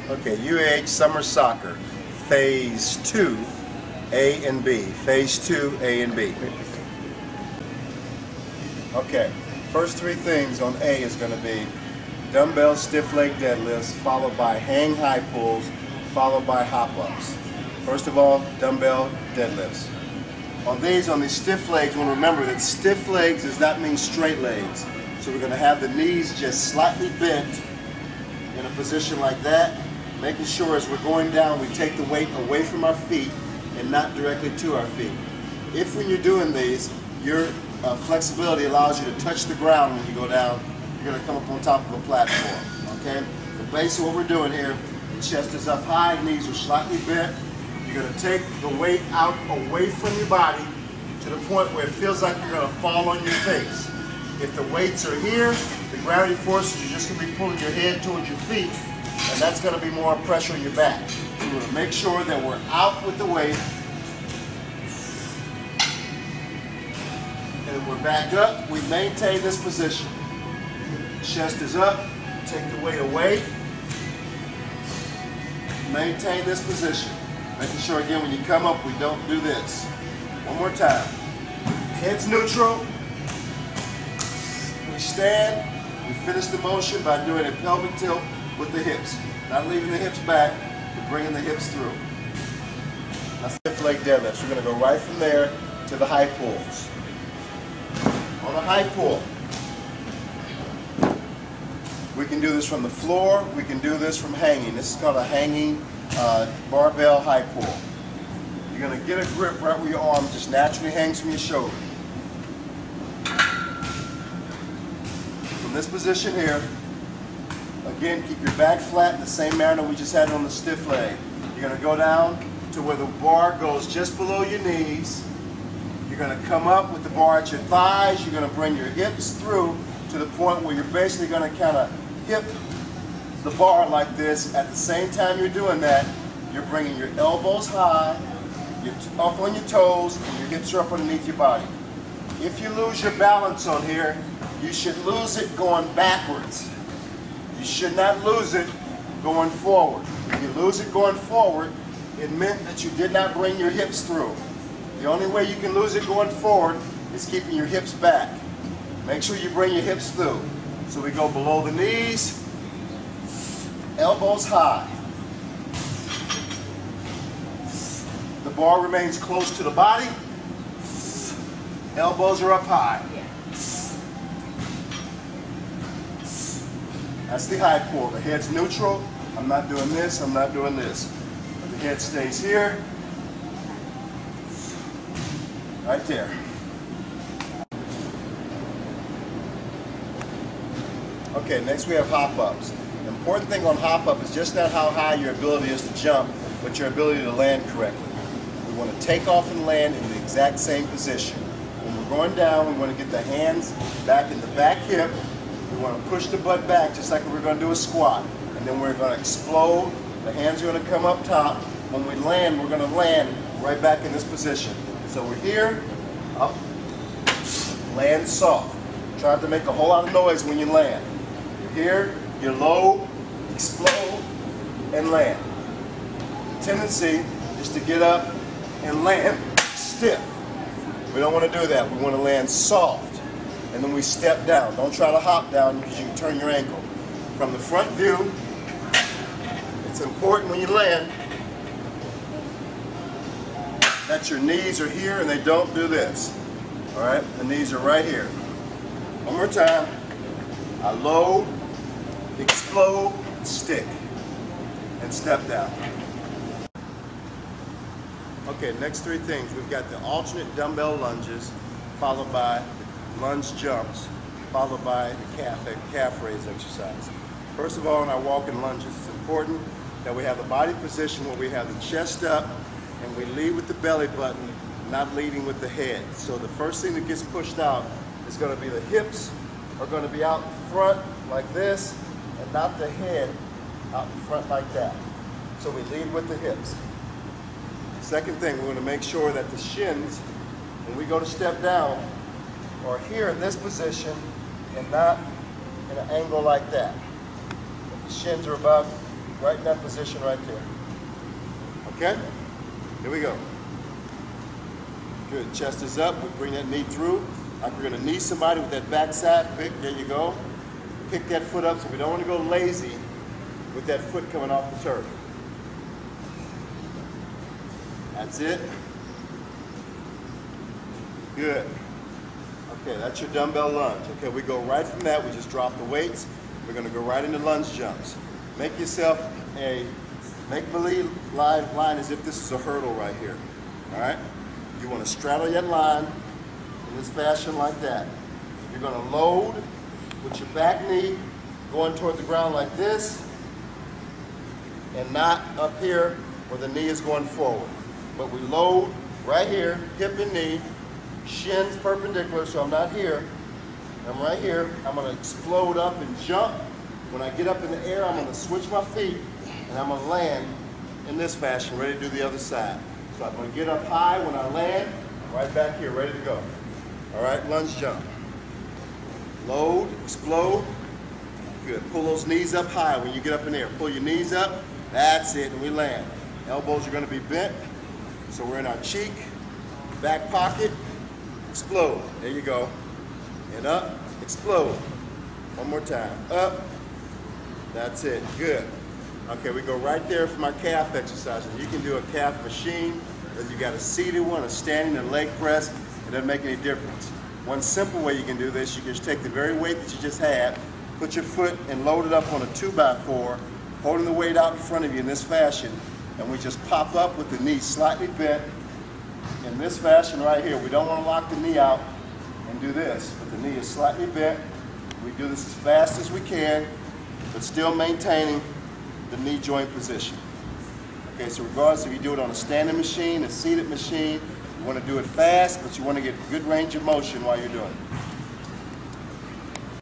Okay, UAH Summer Soccer, Phase 2, A and B. Phase 2, A and B. Okay, first three things on A is going to be dumbbell stiff leg deadlifts, followed by hang high pulls, followed by hop ups. First of all, dumbbell deadlifts. On these stiff legs, you want to remember that stiff legs does not mean straight legs. So we're going to have the knees just slightly bent in a position like that, making sure as we're going down we take the weight away from our feet and not directly to our feet. If when you're doing these, your flexibility allows you to touch the ground when you go down, you're going to come up on top of a platform. Okay? The base of what we're doing here, the chest is up high, knees are slightly bent. You're going to take the weight out away from your body to the point where it feels like you're going to fall on your face. If the weights are here, the gravity forces, you're just going to be pulling your head towards your feet, and that's going to be more pressure on your back. We're going to make sure that we're out with the weight, and we're back up. We maintain this position. Chest is up, take the weight away, maintain this position. Making sure again when you come up we don't do this. One more time. Head's neutral. We stand. We finish the motion by doing a pelvic tilt with the hips. Not leaving the hips back, but bringing the hips through. Now stiff leg deadlifts. We're going to go right from there to the high pulls. On a high pull, we can do this from the floor. We can do this from hanging. This is called a hanging barbell high pull. You're going to get a grip right where your arm just naturally hangs from your shoulder. From this position here, again, keep your back flat in the same manner we just had on the stiff leg. You're going to go down to where the bar goes just below your knees. You're going to come up with the bar at your thighs. You're going to bring your hips through to the point where you're basically going to kind of hip the bar like this. At the same time you're doing that, you're bringing your elbows high, you're up on your toes, and your hips are up underneath your body. If you lose your balance on here, you should lose it going backwards. You should not lose it going forward. If you lose it going forward, it meant that you did not bring your hips through. The only way you can lose it going forward is keeping your hips back. Make sure you bring your hips through. So we go below the knees, elbows high. The bar remains close to the body. Elbows are up high. That's the high pull. The head's neutral. I'm not doing this, I'm not doing this. But the head stays here. Right there. Okay, next we have hop-ups. The important thing on hop-up is just not how high your ability is to jump, but your ability to land correctly. We want to take off and land in the exact same position. When we're going down, we want to get the hands back in the back hip. We want to push the butt back just like we're going to do a squat. And then we're going to explode. The hands are going to come up top. When we land, we're going to land right back in this position. So we're here, up, land soft. Try not to make a whole lot of noise when you land. You're here, you're low, explode, and land. The tendency is to get up and land stiff. We don't want to do that. We want to land soft. And then we step down. Don't try to hop down because you can turn your ankle. From the front view, it's important when you land that your knees are here and they don't do this. All right? The knees are right here. One more time. I load, explode, stick, and step down. Okay, next three things. We've got the alternate dumbbell lunges, followed by lunge jumps, followed by the calf raise exercise. First of all, in our walking lunges, it's important that we have the body position where we have the chest up and we lead with the belly button, not leading with the head. So the first thing that gets pushed out is going to be the hips are going to be out front like this, and not the head out in front like that. So we lead with the hips. Second thing, we want to make sure that the shins, when we go to step down, are here in this position and not in an angle like that. If the shins are above right in that position right there. Okay? Here we go. Good, chest is up, we bring that knee through. Like we're gonna knee somebody with that backside pick, there you go. Pick that foot up, so we don't wanna go lazy with that foot coming off the turf. That's it. Good. Okay, that's your dumbbell lunge. Okay, we go right from that, we just drop the weights. We're gonna go right into lunge jumps. Make yourself a make-believe line as if this is a hurdle right here. All right? You wanna straddle that line in this fashion like that. You're gonna load with your back knee going toward the ground like this, and not up here where the knee is going forward. But we load right here, hip and knee, shins perpendicular, so I'm not here. I'm right here. I'm gonna explode up and jump. When I get up in the air, I'm gonna switch my feet, and I'm gonna land in this fashion, ready to do the other side. So I'm gonna get up high when I land, right back here, ready to go. All right, lunge jump. Load, explode. Good, pull those knees up high when you get up in the air. Pull your knees up, that's it, and we land. Elbows are gonna be bent, so we're in our cheek, back pocket, explode. There you go. And up, explode. One more time, up. That's it, good. Okay, we go right there from our calf exercises. You can do a calf machine, whether you got a seated one, a standing, a leg press, it doesn't make any difference. One simple way you can do this, you can just take the very weight that you just had, put your foot and load it up on a 2x4, holding the weight out in front of you in this fashion, and we just pop up with the knee slightly bent in this fashion right here. We don't want to lock the knee out and do this, but the knee is slightly bent. We do this as fast as we can, but still maintaining the knee joint position. Okay, so regardless if you do it on a standing machine, a seated machine, you want to do it fast, but you want to get good range of motion while you're doing it.